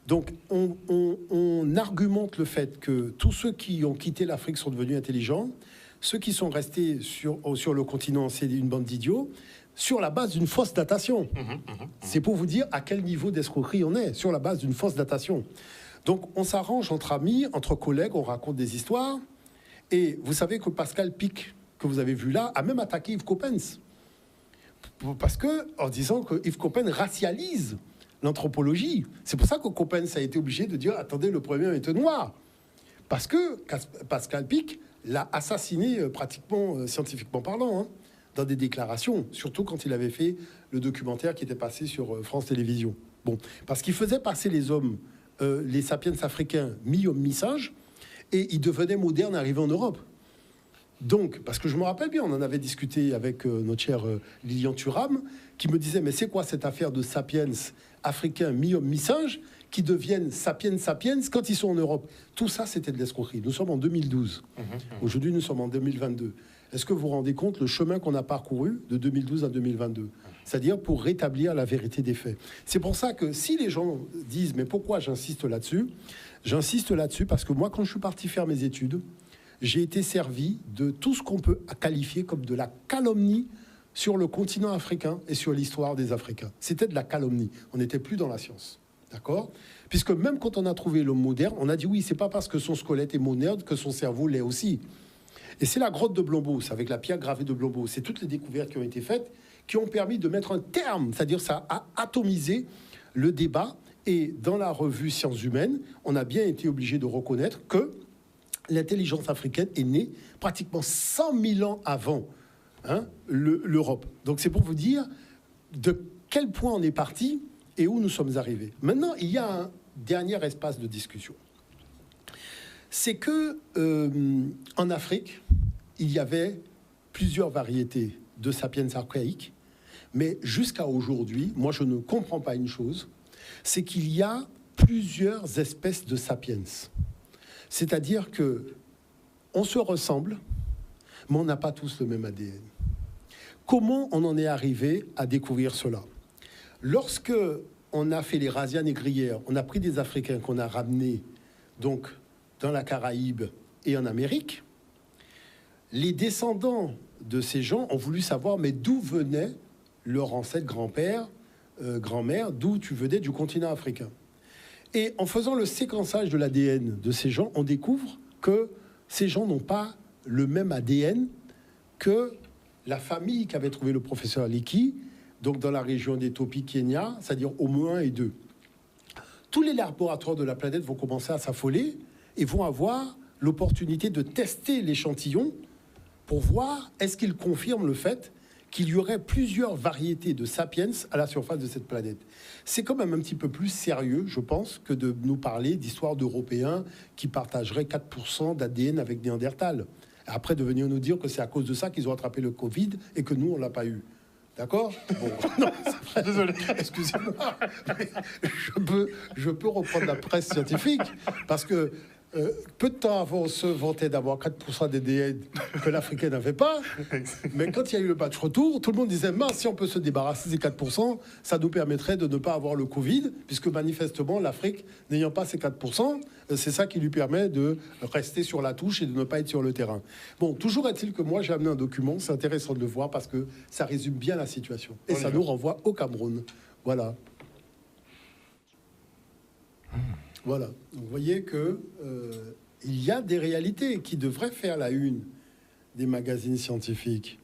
Speaker 2: Donc, on argumente le fait que tous ceux qui ont quitté l'Afrique sont devenus intelligents. Ceux qui sont restés sur le continent, c'est une bande d'idiots, sur la base d'une fausse datation. C'est pour vous dire à quel niveau d'escroquerie on est, sur la base d'une fausse datation. Donc, on s'arrange entre amis, entre collègues, on raconte des histoires. Et vous savez que Pascal Pic, que vous avez vu là, a même attaqué Yves Coppens. Parce que, en disant que Yves Coppens racialise l'anthropologie. C'est pour ça que Coppens a été obligé de dire « Attendez, le premier était noir ». Parce que Pascal Pic l'a assassiné pratiquement, scientifiquement parlant, hein, dans des déclarations, surtout quand il avait fait le documentaire qui était passé sur France Télévisions. Bon, parce qu'il faisait passer les hommes, les sapiens africains, mi-homme, mi-singe, et ils devenaient modernes arrivés en Europe. Donc, parce que je me rappelle bien, on en avait discuté avec notre cher Lilian Thuram, qui me disait, mais c'est quoi cette affaire de sapiens africains, mi-homme, mi-singe, qui deviennent sapiens quand ils sont en Europe? Tout ça, c'était de l'escroquerie. Nous sommes en 2012. Aujourd'hui, nous sommes en 2022. Est-ce que vous vous rendez compte le chemin qu'on a parcouru de 2012 à 2022? C'est-à-dire pour rétablir la vérité des faits. C'est pour ça que si les gens disent, mais pourquoi j'insiste là-dessus? J'insiste là-dessus parce que moi, quand je suis parti faire mes études, j'ai été servi de tout ce qu'on peut qualifier comme de la calomnie sur le continent africain et sur l'histoire des Africains. C'était de la calomnie. On n'était plus dans la science. D'accord? Puisque même quand on a trouvé l'homme moderne, on a dit oui, c'est pas parce que son squelette est moderne que son cerveau l'est aussi. Et c'est la grotte de Blombos, avec la pierre gravée de Blombos, c'est toutes les découvertes qui ont été faites, qui ont permis de mettre un terme, c'est-à-dire ça a atomisé le débat. Et dans la revue Sciences Humaines, on a bien été obligé de reconnaître que l'intelligence africaine est née pratiquement 100 000 ans avant l'Europe. Donc c'est pour vous dire de quel point on est parti et où nous sommes arrivés. Maintenant, il y a un dernier espace de discussion. C'est que en Afrique, il y avait plusieurs variétés de sapiens archaïques, mais jusqu'à aujourd'hui, moi je ne comprends pas une chose, c'est qu'il y a plusieurs espèces de sapiens. C'est-à-dire que on se ressemble, mais on n'a pas tous le même ADN. Comment on en est arrivé à découvrir cela? Lorsque on a fait les razzias négrières, on a pris des Africains qu'on a ramenés donc dans la Caraïbe et en Amérique, les descendants de ces gens ont voulu savoir mais d'où venait leur ancêtre grand-père, grand-mère, d'où tu venais du continent africain. Et en faisant le séquençage de l'ADN de ces gens, on découvre que ces gens n'ont pas le même ADN que la famille qu'avait trouvé le professeur Leakey, donc dans la région d'Éthiopie, Kenya, c'est-à-dire au moins 1 et 2. Tous les laboratoires de la planète vont commencer à s'affoler et vont avoir l'opportunité de tester l'échantillon pour voir est-ce qu'il confirme le fait qu'il y aurait plusieurs variétés de sapiens à la surface de cette planète. C'est quand même un petit peu plus sérieux, je pense, que de nous parler d'histoire d'Européens qui partageraient 4% d'ADN avec Néandertal. Après, de venir nous dire que c'est à cause de ça qu'ils ont attrapé le Covid et que nous, on ne l'a pas eu. D'accord? Bon, non, c'est vrai. Désolé, excusez-moi. Je peux reprendre la presse scientifique parce que peu de temps avant, on se vantait d'avoir 4% d'ADN que l'Africain n'avait pas. Mais quand il y a eu le match retour, tout le monde disait, mince, si on peut se débarrasser des 4%, ça nous permettrait de ne pas avoir le Covid, puisque manifestement, l'Afrique, n'ayant pas ces 4%, c'est ça qui lui permet de rester sur la touche et de ne pas être sur le terrain. Bon, toujours est-il que moi, j'ai amené un document, c'est intéressant de le voir, parce que ça résume bien la situation. Et ça nous renvoie au Cameroun. Voilà. Voilà, vous voyez que il y a des réalités qui devraient faire la une des magazines scientifiques.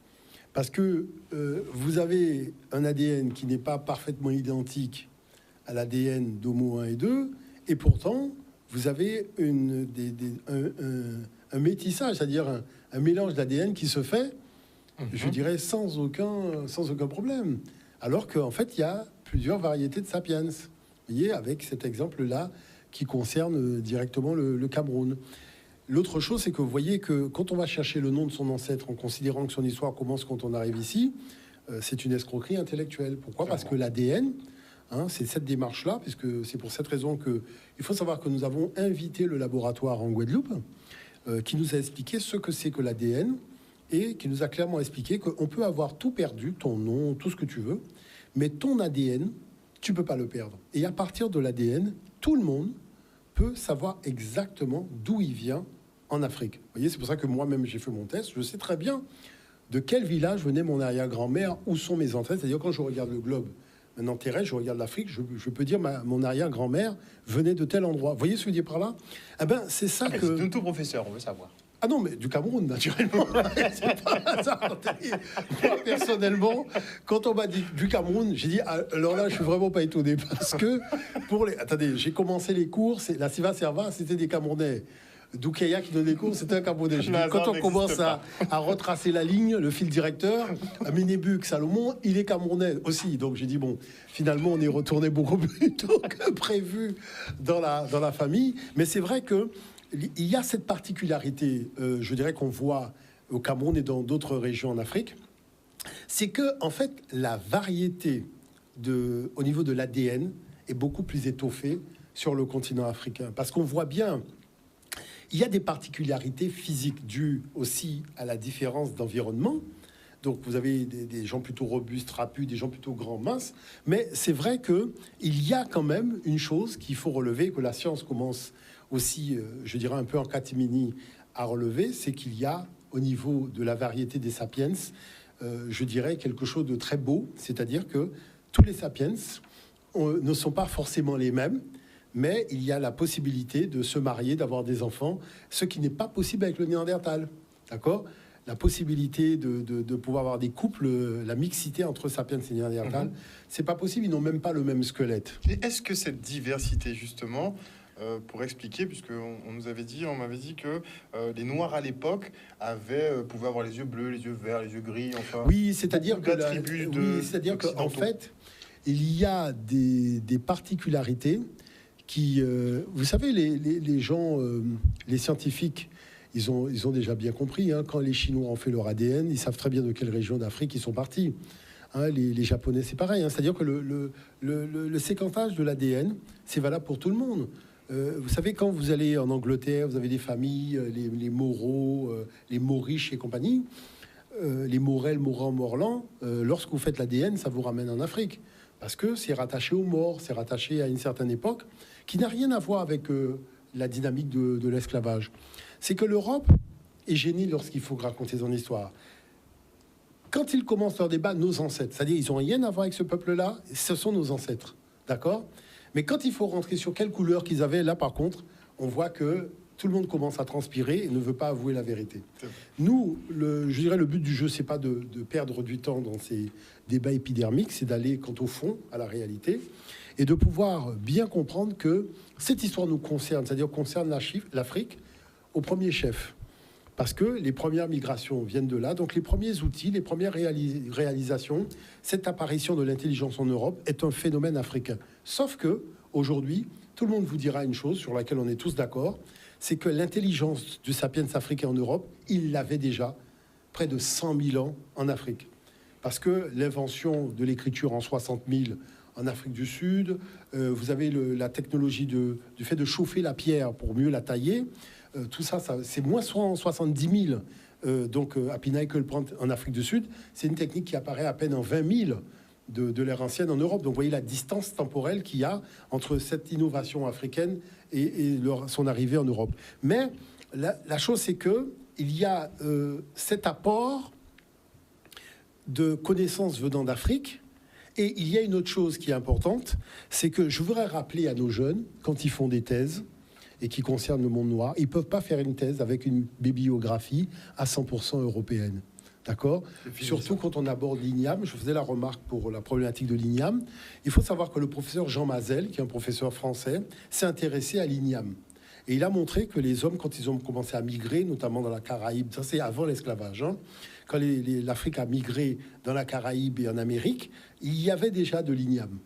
Speaker 2: Parce que vous avez un ADN qui n'est pas parfaitement identique à l'ADN d'Homo 1 et 2, et pourtant, vous avez un métissage, c'est-à-dire un mélange d'ADN qui se fait, je dirais, sans aucun problème. Alors qu'en fait, il y a plusieurs variétés de sapiens. Vous voyez, avec cet exemple-là, qui concerne directement le Cameroun. L'autre chose, c'est que vous voyez que quand on va chercher le nom de son ancêtre en considérant que son histoire commence quand on arrive ici, c'est une escroquerie intellectuelle. Pourquoi ? Parce que l'ADN, c'est cette démarche-là, puisque c'est pour cette raison que il faut savoir que nous avons invité le laboratoire en Guadeloupe, qui nous a expliqué ce que c'est que l'ADN et qui nous a clairement expliqué qu'on peut avoir tout perdu, ton nom, tout ce que tu veux, mais ton ADN, tu peux pas le perdre. Et à partir de l'ADN, tout le monde peut savoir exactement d'où il vient en Afrique. Vous voyez, c'est pour ça que moi-même, j'ai fait mon test. Je sais très bien de quel village venait mon arrière-grand-mère, où sont mes ancêtres. C'est-à-dire, quand je regarde le globe, maintenant terrestre, je regarde l'Afrique, je peux dire mon arrière-grand-mère venait de tel endroit. Vous voyez ce que je veux dire par là ? Eh ben, c'est ça que...
Speaker 1: C'est tout professeur, on veut savoir.
Speaker 2: Ah non, mais du Cameroun, naturellement. C'est pas hasard. Moi, personnellement, quand on m'a dit du Cameroun, j'ai dit, alors là, je suis vraiment pas étonné, parce que pour les... Attendez, j'ai commencé les cours, la Siva Serva, c'était des Camerounais. Doukeya qui donnait les cours, c'était un Camerounais. J'ai dit, quand on commence à retracer la ligne, le fil directeur, Ménébuc, Salomon, il est Camerounais aussi. Donc j'ai dit, bon, finalement, on est retourné beaucoup plus tôt que prévu dans la famille. Mais c'est vrai que il y a cette particularité, je dirais, qu'on voit au Cameroun et dans d'autres régions en Afrique, c'est que, en fait, la variété au niveau de l'ADN est beaucoup plus étoffée sur le continent africain. Parce qu'on voit bien, il y a des particularités physiques dues aussi à la différence d'environnement. Donc, vous avez des gens plutôt robustes, trapus, des gens plutôt grands, minces. Mais c'est vrai qu'il y a quand même une chose qu'il faut relever, que la science commence aussi, je dirais un peu en catimini, à relever, c'est qu'il y a, au niveau de la variété des sapiens, je dirais quelque chose de très beau, c'est-à-dire que tous les sapiens ne sont pas forcément les mêmes, mais il y a la possibilité de se marier, d'avoir des enfants, ce qui n'est pas possible avec le Néandertal, d'accord ? La possibilité de pouvoir avoir des couples, la mixité entre sapiens et Néandertal, c'est pas possible, ils n'ont même pas le même squelette.
Speaker 1: Et est-ce que cette diversité, justement, pour expliquer, puisque on m'avait dit que les Noirs à l'époque pouvaient avoir les yeux bleus, les yeux verts, les yeux gris, enfin.
Speaker 2: Oui, c'est-à-dire qu'en fait, il y a des particularités qui, vous savez, les gens, les scientifiques, ils ont déjà bien compris. Quand les Chinois ont fait leur ADN, ils savent très bien de quelle région d'Afrique ils sont partis. Les Japonais, c'est pareil. C'est-à-dire que le séquençage de l'ADN, c'est valable pour tout le monde. Vous savez, quand vous allez en Angleterre, vous avez des familles, les Moreau, les Mauriches et compagnie, les Morel, Morand, Morland, lorsque vous faites l'ADN, ça vous ramène en Afrique. Parce que c'est rattaché aux morts, c'est rattaché à une certaine époque qui n'a rien à voir avec la dynamique de l'esclavage. C'est que l'Europe est génie lorsqu'il faut raconter son histoire. Quand ils commencent leur débat, nos ancêtres, c'est-à-dire ils n'ont rien à voir avec ce peuple-là, ce sont nos ancêtres, d'accord ? Mais quand il faut rentrer sur quelle couleur qu'ils avaient, là par contre, on voit que tout le monde commence à transpirer et ne veut pas avouer la vérité. Nous, je dirais, le but du jeu, c'est pas de perdre du temps dans ces débats épidermiques, c'est d'aller quant au fond, à la réalité, et de pouvoir bien comprendre que cette histoire nous concerne, c'est-à-dire concerne l'Afrique au premier chef. Parce que les premières migrations viennent de là. Donc les premiers outils, les premières réalisations, cette apparition de l'intelligence en Europe est un phénomène africain. Sauf que aujourd'hui, tout le monde vous dira une chose sur laquelle on est tous d'accord, c'est que l'intelligence du sapiens africain en Europe, il l'avait déjà près de 100 000 ans en Afrique. Parce que l'invention de l'écriture en 60 000 en Afrique du Sud, vous avez la technologie du fait de chauffer la pierre pour mieux la tailler. Tout ça, c'est moins 170 000. Donc, à Pinacle Point en Afrique du Sud, c'est une technique qui apparaît à peine en 20 000 de l'ère ancienne en Europe. Donc, vous voyez la distance temporelle qu'il y a entre cette innovation africaine et son arrivée en Europe. Mais la chose, c'est que il y a cet apport de connaissances venant d'Afrique. Et il y a une autre chose qui est importante, c'est que je voudrais rappeler à nos jeunes, quand ils font des thèses, et qui concernent le monde noir, ils ne peuvent pas faire une thèse avec une bibliographie à 100% européenne. D'accord ? Surtout quand on aborde l'INIAM. Je faisais la remarque pour la problématique de l'INIAM. Il faut savoir que le professeur Jean Mazel, qui est un professeur français, s'est intéressé à l'INIAM. Et il a montré que les hommes, quand ils ont commencé à migrer, notamment dans la Caraïbe, ça c'est avant l'esclavage, quand l'Afrique a migré dans la Caraïbe et en Amérique, il y avait déjà de l'INIAM.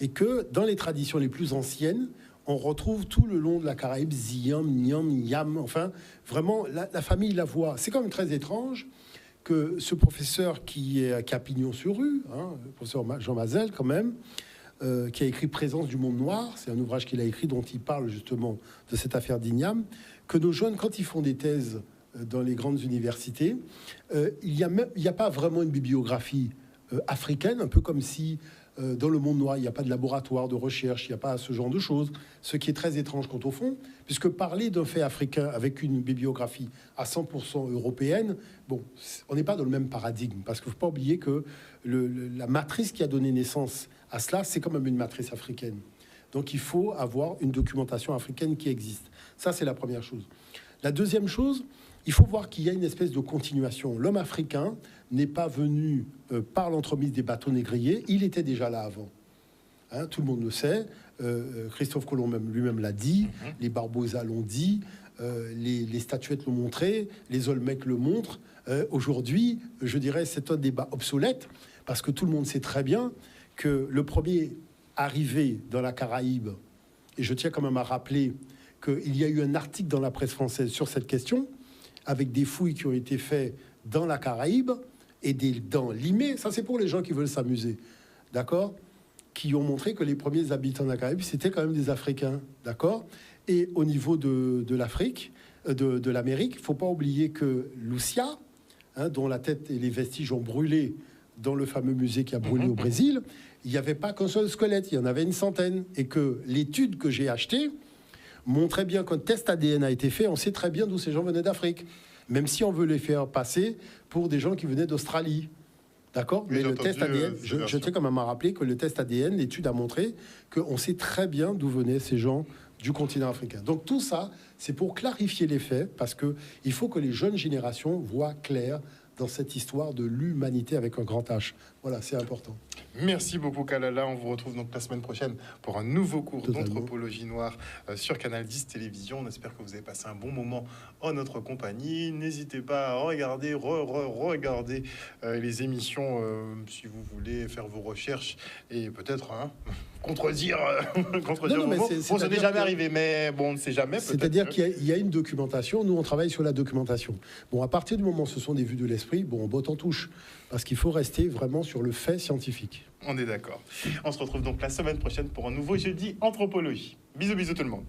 Speaker 2: Et que dans les traditions les plus anciennes, on retrouve tout le long de la Caraïbe, Ziam, Niam, Yam, enfin, vraiment, la famille la voit. C'est quand même très étrange que ce professeur qui a pignon sur rue, le professeur Jean Mazel, quand même, qui a écrit Présence du monde noir, c'est un ouvrage qu'il a écrit dont il parle justement de cette affaire d'Ignam, que nos jeunes, quand ils font des thèses dans les grandes universités, il n'y a pas vraiment une bibliographie africaine, un peu comme si dans le monde noir, il n'y a pas de laboratoire de recherche, il n'y a pas ce genre de choses, ce qui est très étrange quant au fond, puisque parler d'un fait africain avec une bibliographie à 100% européenne, bon, on n'est pas dans le même paradigme, parce qu'il ne faut pas oublier que la matrice qui a donné naissance à cela, c'est quand même une matrice africaine. Donc il faut avoir une documentation africaine qui existe. Ça, c'est la première chose. La deuxième chose, il faut voir qu'il y a une espèce de continuation. L'homme africain n'est pas venu par l'entremise des bateaux négriers, il était déjà là avant. Hein, tout le monde le sait. Christophe Colomb lui-même l'a dit, les Barbosa l'ont dit, les statuettes l'ont montré, les Olmecs le montrent. Aujourd'hui, je dirais, c'est un débat obsolète, parce que tout le monde sait très bien que le premier arrivé dans la Caraïbe, et je tiens quand même à rappeler qu'il y a eu un article dans la presse française sur cette question, avec des fouilles qui ont été faites dans la Caraïbe et dans Limay. Ça, c'est pour les gens qui veulent s'amuser, d'accord? Qui ont montré que les premiers habitants de la Caraïbe, c'était quand même des Africains, d'accord? Et au niveau de l'Afrique, de l'Amérique, il ne faut pas oublier que Lucia, dont la tête et les vestiges ont brûlé dans le fameux musée qui a brûlé au Brésil, il n'y avait pas qu'un seul squelette, il y en avait une centaine. Et que l'étude que j'ai achetée montrait bien qu'un test ADN a été fait, on sait très bien d'où ces gens venaient d'Afrique, même si on veut les faire passer pour des gens qui venaient d'Australie. D'accord? Mais le test ADN, je tiens quand même à rappeler que le test ADN, l'étude a montré qu'on sait très bien d'où venaient ces gens du continent africain. Donc tout ça, c'est pour clarifier les faits, parce qu'il faut que les jeunes générations voient clair dans cette histoire de l'humanité avec un grand H. Voilà, c'est important.
Speaker 1: Merci beaucoup, Kalala. On vous retrouve donc la semaine prochaine pour un nouveau cours d'anthropologie noire sur Canal 10 Télévision. On espère que vous avez passé un bon moment en notre compagnie. N'hésitez pas à regarder, regarder les émissions si vous voulez faire vos recherches et peut-être contredire vos mots. Bon, ça n'est jamais arrivé, mais bon, on ne sait jamais.
Speaker 2: C'est-à-dire qu'il y a une documentation. Nous, on travaille sur la documentation. Bon, à partir du moment où ce sont des vues de l'esprit, bon, on botte en touche. Parce qu'il faut rester vraiment sur le fait scientifique.
Speaker 1: On est d'accord. On se retrouve donc la semaine prochaine pour un nouveau jeudi anthropologie. Bisous, bisous tout le monde.